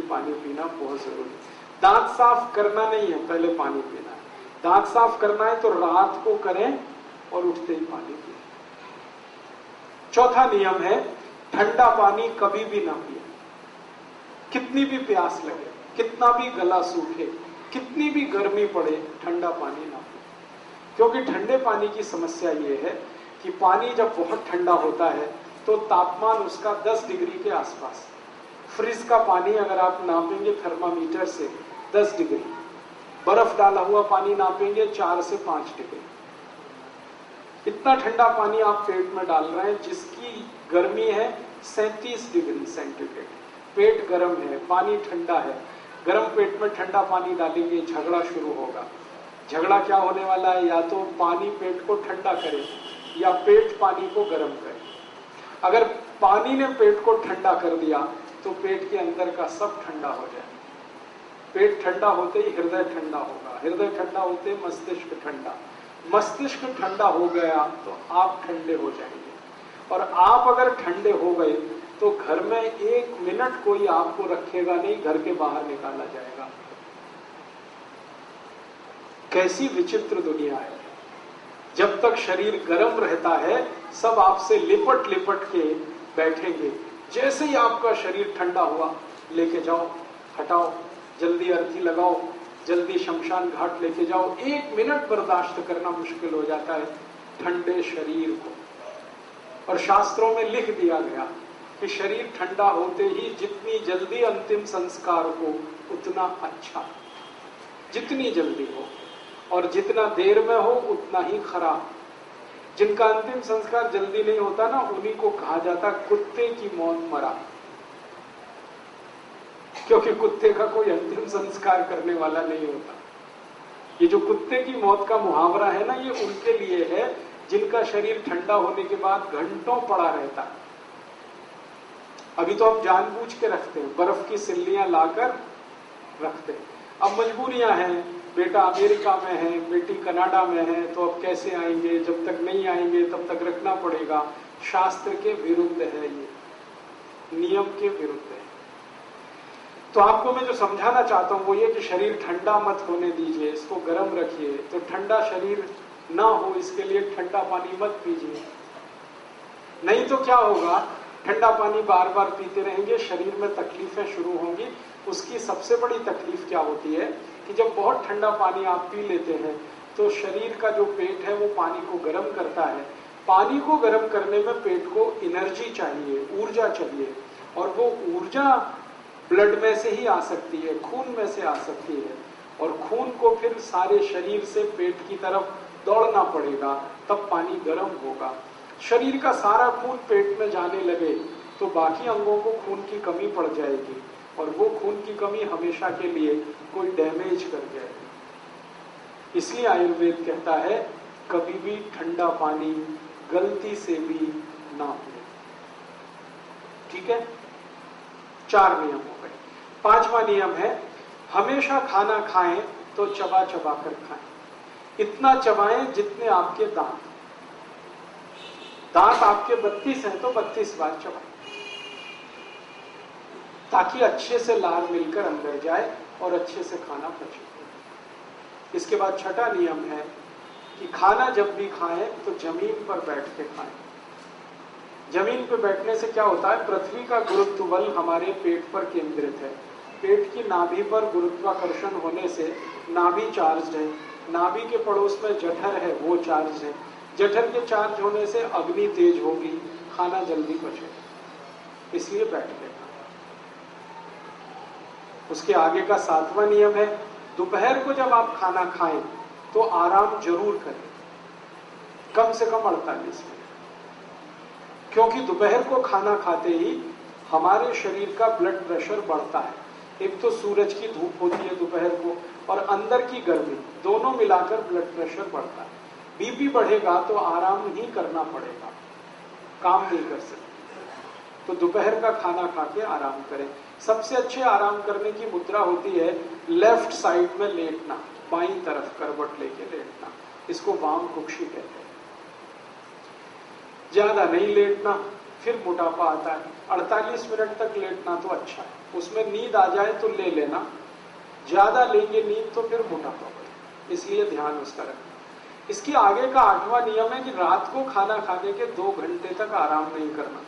पानी पीना बहुत जरूरी है। दांत साफ करना नहीं है, पहले पानी पीना है। दांत साफ करना है तो रात को करें और उठते ही पानी पिए। चौथा नियम है, ठंडा पानी कभी भी ना पिए। कितनी भी प्यास लगे, कितना भी गला सूखे, कितनी भी गर्मी पड़े, ठंडा पानी ना पिए। क्योंकि ठंडे पानी की समस्या ये है कि पानी जब बहुत ठंडा होता है तो तापमान उसका 10 डिग्री के आसपास। फ्रिज का पानी अगर आप नापेंगे थर्मामीटर से 10 डिग्री, बर्फ डाला हुआ पानी नापेंगे 4 से 5 डिग्री। इतना ठंडा पानी आप पेट में डाल रहे हैं जिसकी गर्मी है 37 डिग्री सेंटीग्रेड। पेट गर्म है, पानी ठंडा है, गर्म पेट में ठंडा पानी डालेंगे, झगड़ा शुरू होगा। झगड़ा क्या होने वाला है, या तो पानी पेट को ठंडा करे या पेट पानी को गर्म करे। अगर पानी ने पेट को ठंडा कर दिया तो पेट के अंदर का सब ठंडा हो जाए। पेट ठंडा होते ही हृदय ठंडा होगा, हृदय ठंडा होते ही मस्तिष्क ठंडा, मस्तिष्क ठंडा हो गया तो आप ठंडे हो जाएंगे। और आप अगर ठंडे हो गए तो घर में 1 मिनट कोई आपको रखेगा नहीं, घर के बाहर निकाला जाएगा। कैसी विचित्र दुनिया है। जब तक शरीर गर्म रहता है सब आपसे लिपट लिपट के बैठेंगे। जैसे ही आपका शरीर ठंडा हुआ, लेके जाओ, हटाओ, जल्दी अर्थी लगाओ, जल्दी शमशान घाट लेके जाओ। 1 मिनट बर्दाश्त करना मुश्किल हो जाता है ठंडे शरीर को। और शास्त्रों में लिख दिया गया कि शरीर ठंडा होते ही जितनी जल्दी अंतिम संस्कार हो उतना अच्छा, जितनी जल्दी हो, और जितना देर में हो उतना ही खराब। जिनका अंतिम संस्कार जल्दी नहीं होता ना, उन्हीं को कहा जाता कुत्ते की मौत मरा। क्योंकि कुत्ते का कोई अंतिम संस्कार करने वाला नहीं होता। ये जो कुत्ते की मौत का मुहावरा है ना, ये उनके लिए है जिनका शरीर ठंडा होने के बाद घंटों पड़ा रहता है। अभी तो हम जानबूझ के रखते हैं, बर्फ की सिल्लियां लाकर रखते हैं। अब मजबूरियां हैं, बेटा अमेरिका में है, बेटी कनाडा में है, तो अब कैसे आएंगे, जब तक नहीं आएंगे तब तक रखना पड़ेगा। शास्त्र के विरुद्ध है, ये नियम के विरुद्ध है। तो आपको मैं जो समझाना चाहता हूं वो ये कि शरीर ठंडा मत होने दीजिए, इसको गर्म रखिए। तो ठंडा शरीर ना हो इसके लिए ठंडा पानी मत पीजिए। नहीं तो क्या होगा, ठंडा पानी बार बार पीते रहेंगे, शरीर में तकलीफें शुरू होंगी। उसकी सबसे बड़ी तकलीफ क्या होती है कि जब बहुत ठंडा पानी आप पी लेते हैं तो शरीर का जो पेट है वो पानी को गर्म करता है। पानी को गर्म करने में पेट को एनर्जी चाहिए, ऊर्जा चाहिए, और वो ऊर्जा ब्लड में से ही आ सकती है, खून में से आ सकती है। और खून को फिर सारे शरीर से पेट की तरफ दौड़ना पड़ेगा, तब पानी गर्म होगा। शरीर का सारा खून पेट में जाने लगे तो बाकी अंगों को खून की कमी पड़ जाएगी, और वो खून की कमी हमेशा के लिए कोई डैमेज कर जाएगी। इसलिए आयुर्वेद कहता है कभी भी ठंडा पानी गलती से भी ना पिए। ठीक है, 4 नियम हो गए। 5वां नियम है, हमेशा खाना खाएं तो चबा चबा कर खाएं। इतना चबाएं जितने आपके दांत आपके 32 हैं तो 32 बार चबाएं, ताकि अच्छे से लार मिलकर अंदर जाए और अच्छे से खाना पचे। इसके बाद 6वां नियम है कि खाना जब भी खाएं तो जमीन पर बैठ के खाएं। जमीन पर बैठने से क्या होता है, पृथ्वी का गुरुत्व बल हमारे पेट पर केंद्रित है। पेट की नाभि पर गुरुत्वाकर्षण होने से नाभि चार्ज है, नाभि के पड़ोस में जठर है वो चार्ज है, जठर के चार्ज होने से अग्नि तेज होगी, खाना जल्दी पचेगा, इसलिए बैठ के खाएं। उसके आगे का 7वां नियम है, दोपहर को जब आप खाना खाएं तो आराम जरूर करें, कम से कम 48 मिनट। क्योंकि दोपहर को खाना खाते ही हमारे शरीर का ब्लड प्रेशर बढ़ता है। एक तो सूरज की धूप होती है दोपहर को, और अंदर की गर्मी, दोनों मिलाकर ब्लड प्रेशर बढ़ता है। बीपी बढ़ेगा तो आराम ही करना पड़ेगा, काम नहीं कर सकते। तो दोपहर का खाना खा के आराम करें। सबसे अच्छे आराम करने की मुद्रा होती है लेफ्ट साइड में लेटना, बाईं तरफ करवट लेके लेटना, इसको वाम कुक्षी कहते हैं। ज्यादा नहीं लेटना, फिर मोटापा आता है। 48 मिनट तक लेटना तो अच्छा है, उसमें नींद आ जाए तो ले लेना, ज्यादा लेंगे नींद तो फिर मोटापा बढ़े, इसलिए ध्यान उसका रखना। इसकी आगे का 8वां नियम है कि रात को खाना खाने के 2 घंटे तक आराम नहीं करना।